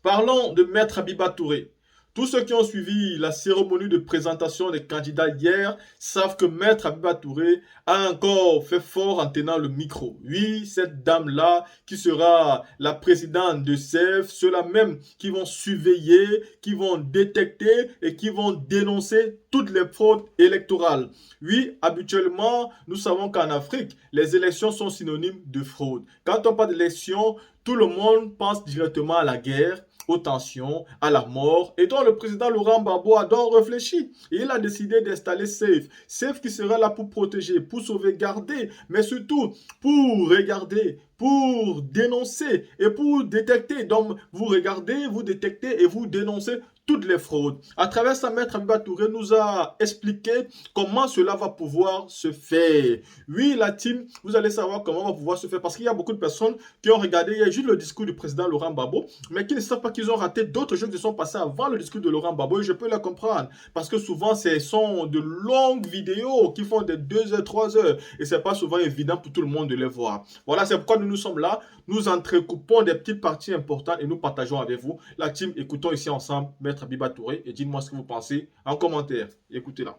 Parlons de Maître Abiba Touré. Tous ceux qui ont suivi la cérémonie de présentation des candidats hier savent que Maître Abiba Touré a encore fait fort en tenant le micro. Oui, cette dame-là qui sera la présidente de CEF, ceux-là même qui vont surveiller, qui vont détecter et qui vont dénoncer toutes les fraudes électorales. Oui, habituellement, nous savons qu'en Afrique, les élections sont synonymes de fraude. Quand on parle d'élections, tout le monde pense directement à la guerre, aux tensions, à la mort. Et donc le président Laurent Gbagbo a donc réfléchi. Et il a décidé d'installer SAFE. SAFE qui sera là pour protéger, pour sauvegarder, mais surtout pour regarder, pour dénoncer et pour détecter. Donc vous regardez, vous détectez et vous dénoncez toutes les fraudes. À travers ça, Maître Abiba Touré nous a expliqué comment cela va pouvoir se faire. Oui, la team, vous allez savoir comment va pouvoir se faire parce qu'il y a beaucoup de personnes qui ont regardé hier juste le discours du président Laurent Gbagbo, mais qui ne savent pas qu'ils ont raté d'autres choses qui se sont passées avant le discours de Laurent Gbagbo et je peux les comprendre parce que souvent ce sont de longues vidéos qui font de 2 heures, 3 heures et c'est pas souvent évident pour tout le monde de les voir. Voilà, c'est pourquoi nous sommes là. Nous entrecoupons des petites parties importantes et nous partageons avec vous. La team, écoutons ici ensemble Maître Abiba Touré et dites-moi ce que vous pensez en commentaire. Écoutez-la.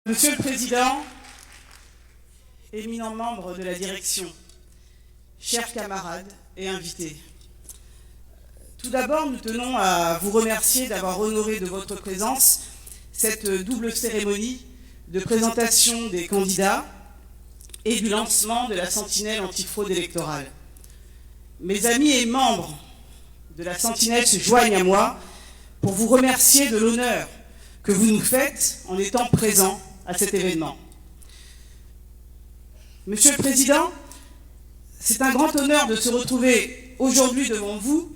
Monsieur le Président, éminents membres de la direction, chers camarades et invités, tout d'abord, nous tenons à vous remercier d'avoir honoré de votre présence cette double cérémonie de présentation des candidats et du lancement de la sentinelle antifraude électorale. Mes amis et membres de la sentinelle se joignent à moi pour vous remercier de l'honneur que vous nous faites en étant présents à cet événement. Monsieur le Président, c'est un grand honneur de se retrouver aujourd'hui devant vous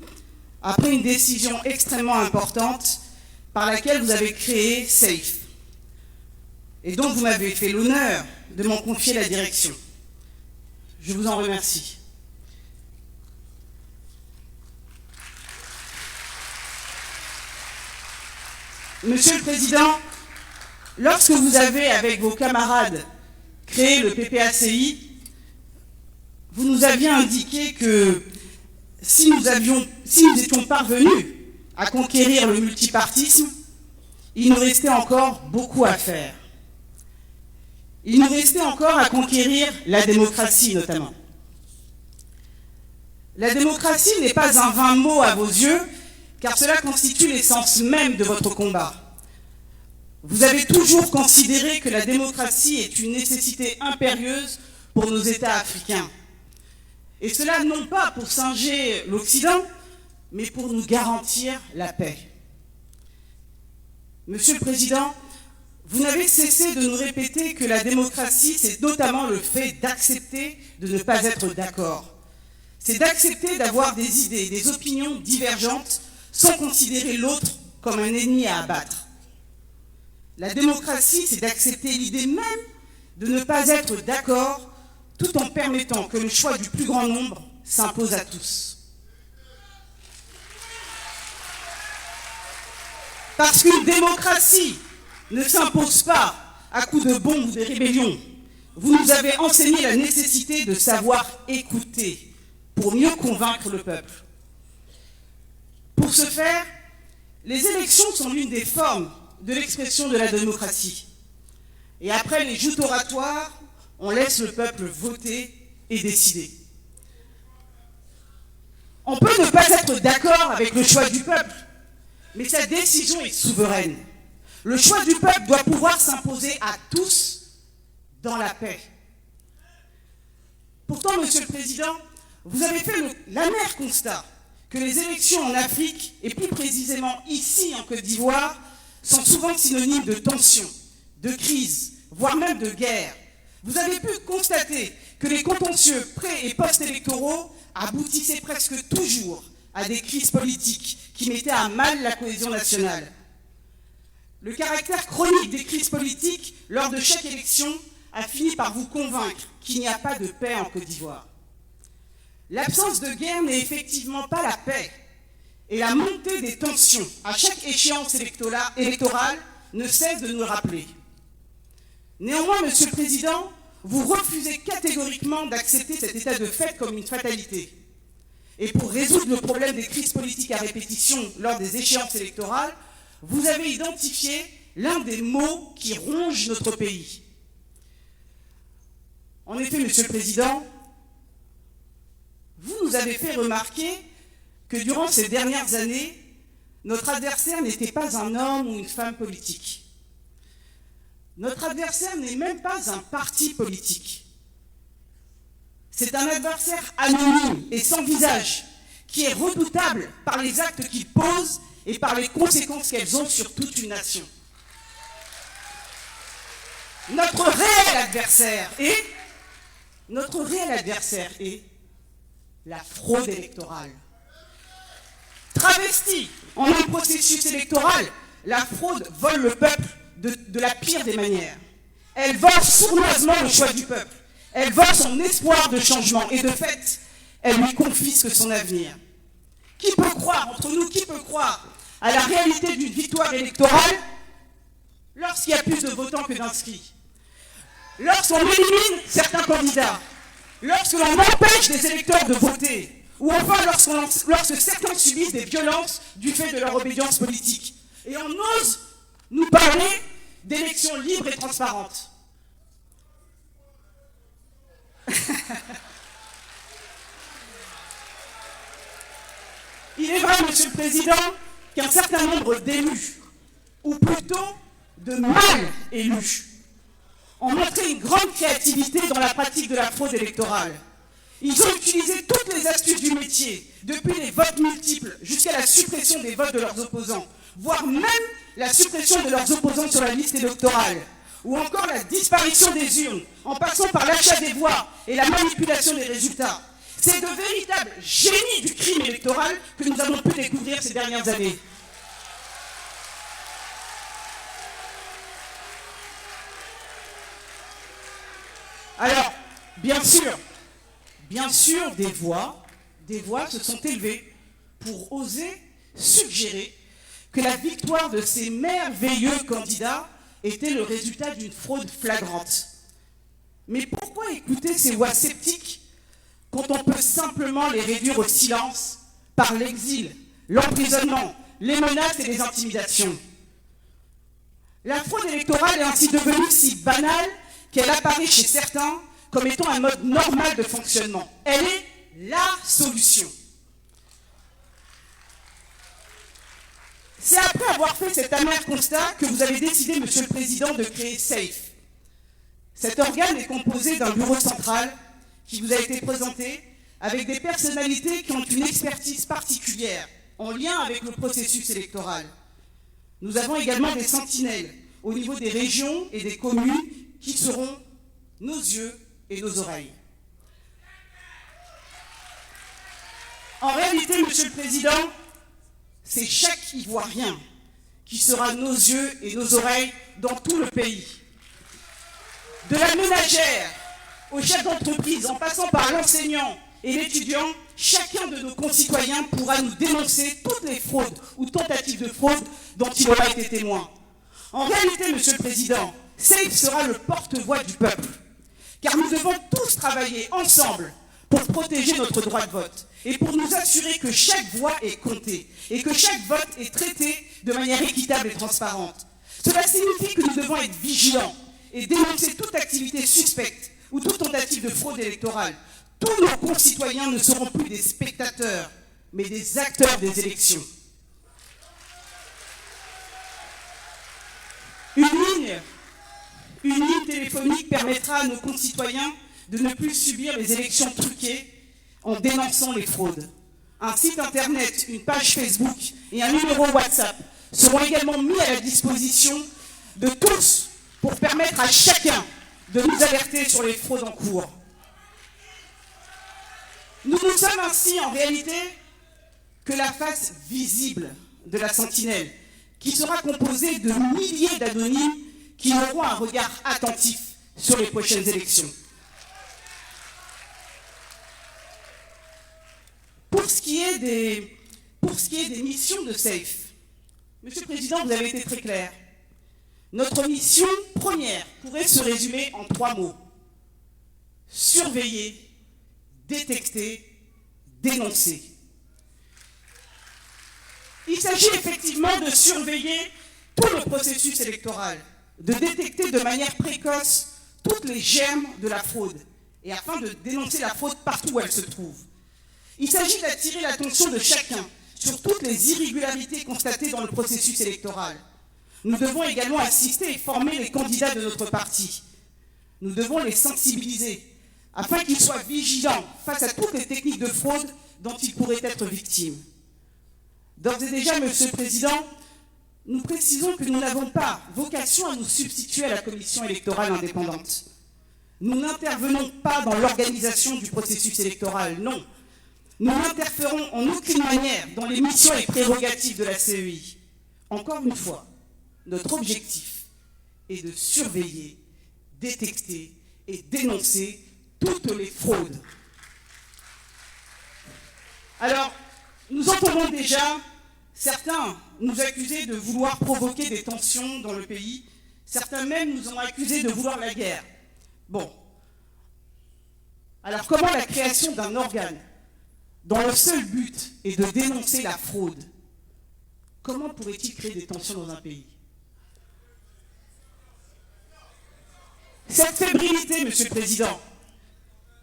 après une décision extrêmement importante par laquelle vous avez créé SAFE et dont vous m'avez fait l'honneur de m'en confier la direction. Je vous en remercie. Monsieur le Président, lorsque vous avez, avec vos camarades, créé le PPACI, vous nous aviez indiqué que si nous étions parvenus à conquérir le multipartisme, il nous restait encore beaucoup à faire. Il nous restait encore à conquérir la démocratie, notamment. La démocratie n'est pas un vain mot à vos yeux, car cela constitue l'essence même de votre combat. Vous avez toujours considéré que la démocratie est une nécessité impérieuse pour nos États africains. Et cela non pas pour singer l'Occident, mais pour nous garantir la paix. Monsieur le Président, vous n'avez cessé de nous répéter que la démocratie, c'est notamment le fait d'accepter de ne pas être d'accord. C'est d'accepter d'avoir des idées, des opinions divergentes, sans considérer l'autre comme un ennemi à abattre. La démocratie, c'est d'accepter l'idée même de ne pas être d'accord, tout en permettant que le choix du plus grand nombre s'impose à tous. Parce qu'une démocratie ne s'impose pas à coups de bombes ou de rébellions. Vous nous avez enseigné la nécessité de savoir écouter pour mieux convaincre le peuple. Pour ce faire, les élections sont l'une des formes de l'expression de la démocratie. Et après les joutes oratoires, on laisse le peuple voter et décider. On peut ne pas être d'accord avec le choix du peuple, mais sa décision est souveraine. Le choix du peuple doit pouvoir s'imposer à tous dans la paix. Pourtant, Monsieur le Président, vous avez fait l'amer constat que les élections en Afrique, et plus précisément ici en Côte d'Ivoire, sont souvent synonymes de tensions, de crises, voire même de guerre. Vous avez pu constater que les contentieux pré- et post-électoraux aboutissaient presque toujours à des crises politiques qui mettaient à mal la cohésion nationale. Le caractère chronique des crises politiques lors de chaque élection a fini par vous convaincre qu'il n'y a pas de paix en Côte d'Ivoire. L'absence de guerre n'est effectivement pas la paix, et la montée des tensions à chaque échéance électorale ne cesse de nous le rappeler. Néanmoins, Monsieur le Président, vous refusez catégoriquement d'accepter cet état de fait comme une fatalité. et pour résoudre le problème des crises politiques à répétition lors des échéances électorales, vous avez identifié l'un des maux qui ronge notre pays. En effet, Monsieur le Président, vous nous avez fait remarquer que durant ces dernières années, notre adversaire n'était pas un homme ou une femme politique. Notre adversaire n'est même pas un parti politique. C'est un adversaire anonyme et sans visage, qui est redoutable par les actes qu'il pose et par les conséquences qu'elles ont sur toute une nation. Notre réel adversaire est la fraude électorale. Travestie en un processus électoral, la fraude vole le peuple de la pire des manières. Elle vole sournoisement le choix du peuple. Elle vole son espoir de changement et de fait, elle lui confisque son avenir. Qui peut croire, entre nous, qui peut croire à la réalité d'une victoire électorale lorsqu'il y a plus de votants que d'inscrits? Lorsqu'on élimine certains candidats, lorsque l'on empêche des électeurs de voter, ou enfin lorsque certains subissent des violences du fait de leur obédience politique. Et on ose nous parler d'élections libres et transparentes. Il est vrai, Monsieur le Président, qu'un certain nombre d'élus, ou plutôt de mal élus, ont montré une grande créativité dans la pratique de la fraude électorale. Ils ont utilisé toutes les astuces du métier, depuis les votes multiples jusqu'à la suppression des votes de leurs opposants, voire même la suppression de leurs opposants sur la liste électorale, ou encore la disparition des urnes, en passant par l'achat des voix et la manipulation des résultats. C'est de véritables génies du crime électoral que nous avons pu découvrir ces dernières années. Alors, bien sûr, des voix se sont élevées pour oser suggérer que la victoire de ces merveilleux candidats était le résultat d'une fraude flagrante. Mais pourquoi écouter ces voix sceptiques quand on peut simplement les réduire au silence par l'exil, l'emprisonnement, les menaces et les intimidations? La fraude électorale est ainsi devenue si banale qu'elle apparaît chez certains comme étant un mode normal de fonctionnement. Elle est la solution. C'est après avoir fait cet amer constat que vous avez décidé, Monsieur le Président, de créer SAFE. Cet organe est composé d'un bureau central qui vous a été présenté avec des personnalités qui ont une expertise particulière en lien avec le processus électoral. Nous avons également des sentinelles au niveau des régions et des communes qui seront nos yeux et nos oreilles. En réalité, Monsieur le Président, c'est chaque Ivoirien qui sera nos yeux et nos oreilles dans tout le pays. De la ménagère au chef d'entreprise, en passant par l'enseignant et l'étudiant, chacun de nos concitoyens pourra nous dénoncer toutes les fraudes ou tentatives de fraude dont il aura été témoin. En réalité, Monsieur le Président, SAFE sera le porte-voix du peuple, car nous devons tous travailler ensemble pour protéger notre droit de vote et pour nous assurer que chaque voix est comptée et que chaque vote est traité de manière équitable et transparente. Cela signifie que nous devons être vigilants et dénoncer toute activité suspecte ou toute tentative de fraude électorale. Tous nos concitoyens ne seront plus des spectateurs, mais des acteurs des élections. Une ligne téléphonique permettra à nos concitoyens de ne plus subir les élections truquées en dénonçant les fraudes. Un site internet, une page Facebook et un numéro WhatsApp seront également mis à la disposition de tous pour permettre à chacun de nous alerter sur les fraudes en cours. Nous sommes ainsi en réalité que la face visible de la sentinelle, qui sera composée de milliers d'anonymes qui auront un regard attentif sur les prochaines élections. Pour ce qui est des missions de SAFE, Monsieur le Président, vous avez été très clair. Notre mission première pourrait se résumer en 3 mots. Surveiller, détecter, dénoncer. Il s'agit effectivement de surveiller tout le processus électoral, de détecter de manière précoce toutes les germes de la fraude, et afin de dénoncer la fraude partout où elle se trouve. Il s'agit d'attirer l'attention de chacun sur toutes les irrégularités constatées dans le processus électoral. Nous devons également assister et former les candidats de notre parti. Nous devons les sensibiliser afin qu'ils soient vigilants face à toutes les techniques de fraude dont ils pourraient être victimes. D'ores et déjà, Monsieur le Président, nous précisons que nous n'avons pas vocation à nous substituer à la commission électorale indépendante. Nous n'intervenons pas dans l'organisation du processus électoral, non. Nous n'interférons en aucune manière dans les missions et prérogatives de la CEI. Encore une fois, notre objectif est de surveiller, détecter et dénoncer toutes les fraudes. Alors, nous entendons déjà certains nous accuser de vouloir provoquer des tensions dans le pays. Certains même nous ont accusés de vouloir la guerre. Bon. Alors, comment la création d'un organe dont le seul but est de dénoncer la fraude, comment pourrait-il créer des tensions dans un pays? Cette fébrilité, Monsieur le Président,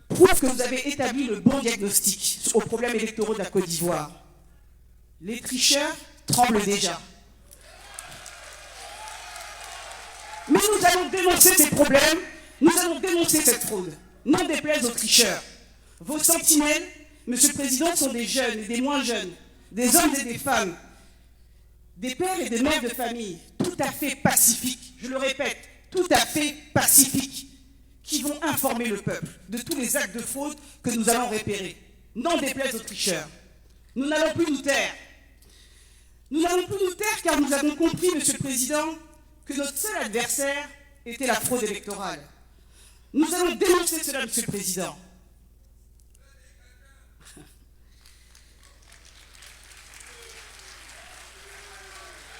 prouve que vous avez établi le bon diagnostic aux problèmes électoraux de la Côte d'Ivoire. Les tricheurs tremblent déjà. Mais nous allons dénoncer ces problèmes, nous allons dénoncer cette fraude. N'en déplaise aux tricheurs. Vos sentinelles, Monsieur le Président, sont des jeunes et des moins jeunes, des hommes et des femmes, des pères et des mères de famille, tout à fait pacifiques, je le répète, tout à fait pacifiques, qui vont informer le peuple de tous les actes de fraude que nous allons repérer. N'en déplaise aux tricheurs. Nous n'allons plus nous taire. Nous n'allons plus nous taire car nous avons compris, Monsieur le Président, que notre seul adversaire était la fraude électorale. Nous allons dénoncer cela, Monsieur le Président.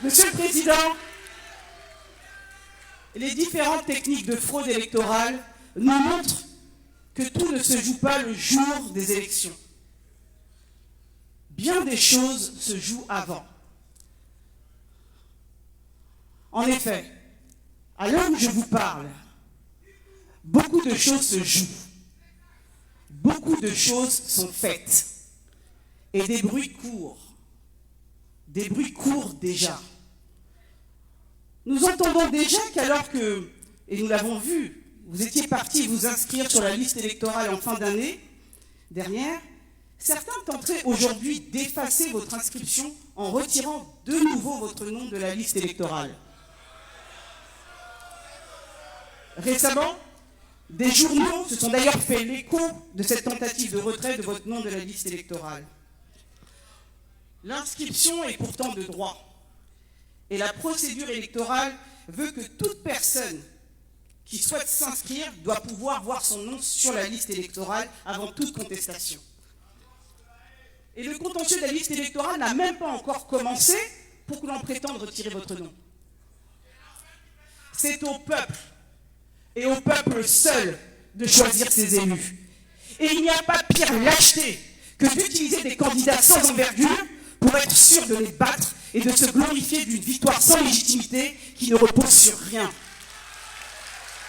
Monsieur le Président, les différentes techniques de fraude électorale nous montrent que tout ne se joue pas le jour des élections. Bien des choses se jouent avant. En effet, à l'heure où je vous parle, beaucoup de choses se jouent. Beaucoup de choses sont faites. Et des bruits courent. Des bruits courent déjà. Nous entendons déjà qu'alors que, et nous l'avons vu, vous étiez partis vous inscrire sur la liste électorale en fin d'année dernière, certains tenteraient aujourd'hui d'effacer votre inscription en retirant de nouveau votre nom de la liste électorale. Récemment, des journaux se sont d'ailleurs fait l'écho de cette tentative de retrait de votre nom de la liste électorale. L'inscription est pourtant de droit. Et la procédure électorale veut que toute personne qui souhaite s'inscrire doit pouvoir voir son nom sur la liste électorale avant toute contestation. Et le contentieux de la liste électorale n'a même pas encore commencé pour que l'on prétende retirer votre nom. C'est au peuple, et au peuple seul, de choisir ses élus. Et il n'y a pas pire lâcheté que d'utiliser des candidats sans envergure pour être sûr de les battre et de se glorifier d'une victoire sans légitimité qui ne repose sur rien.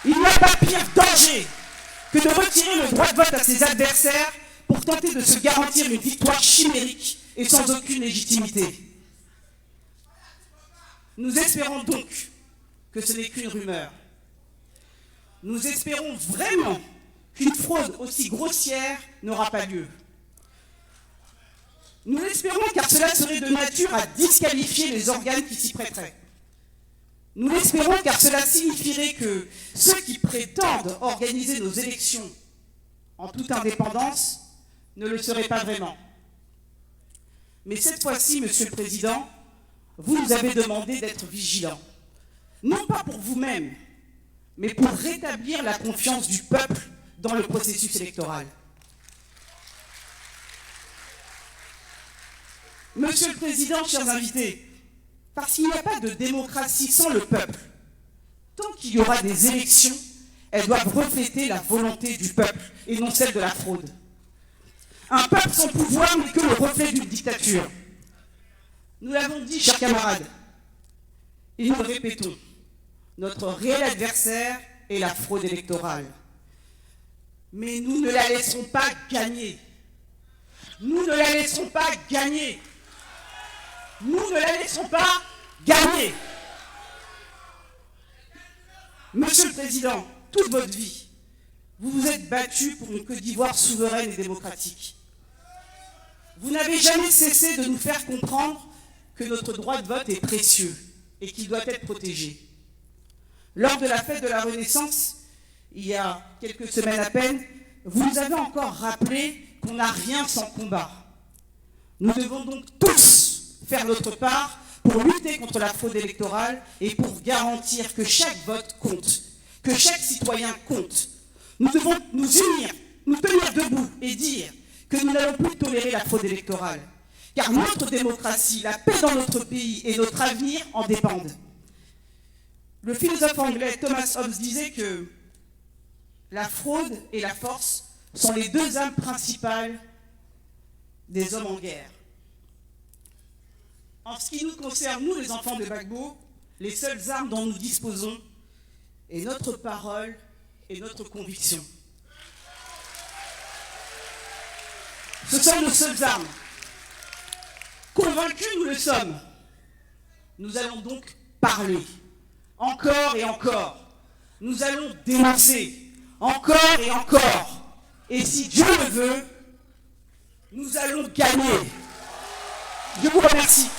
Il n'y a pas pire danger que de retirer le droit de vote à ses adversaires pour tenter de se garantir une victoire chimérique et sans aucune légitimité. Nous espérons donc que ce n'est qu'une rumeur. Nous espérons vraiment qu'une fraude aussi grossière n'aura pas lieu. Nous l'espérons car cela serait de nature à disqualifier les organes qui s'y prêteraient. Nous l'espérons car cela signifierait que ceux qui prétendent organiser nos élections en toute indépendance ne le seraient pas vraiment. Mais cette fois-ci, Monsieur le Président, vous nous avez demandé d'être vigilants. Non pas pour vous-même, mais pour rétablir la confiance du peuple dans le processus électoral. Monsieur le Président, chers invités, parce qu'il n'y a pas de démocratie sans le peuple, tant qu'il y aura des élections, elles doivent refléter la volonté du peuple et non celle de la fraude. Un peuple sans pouvoir n'est que le reflet d'une dictature. Nous l'avons dit, chers camarades, et nous le répétons, notre réel adversaire est la fraude électorale. Mais nous ne la laisserons pas gagner. Nous ne la laisserons pas gagner. Nous ne la laisserons pas gagner. Monsieur le Président, toute votre vie, vous vous êtes battu pour une Côte d'Ivoire souveraine et démocratique. Vous n'avez jamais cessé de nous faire comprendre que notre droit de vote est précieux et qu'il doit être protégé. Lors de la fête de la Renaissance, il y a quelques semaines à peine, vous nous avez encore rappelé qu'on n'a rien sans combat. Nous devons donc tous faire notre part pour lutter contre la fraude électorale et pour garantir que chaque vote compte, que chaque citoyen compte. Nous devons nous unir, nous tenir debout et dire que nous n'allons plus tolérer la fraude électorale. Car notre démocratie, la paix dans notre pays et notre avenir en dépendent. Le philosophe anglais Thomas Hobbes disait que la fraude et la force sont les deux armes principales des hommes en guerre. En ce qui nous concerne, nous les enfants de Gbagbo, les seules armes dont nous disposons est notre parole et notre conviction. Ce sont nos seules armes. Convaincus, nous le sommes. Nous allons donc parler, encore et encore. Nous allons dénoncer, encore et encore. Et si Dieu le veut, nous allons gagner. Je vous remercie.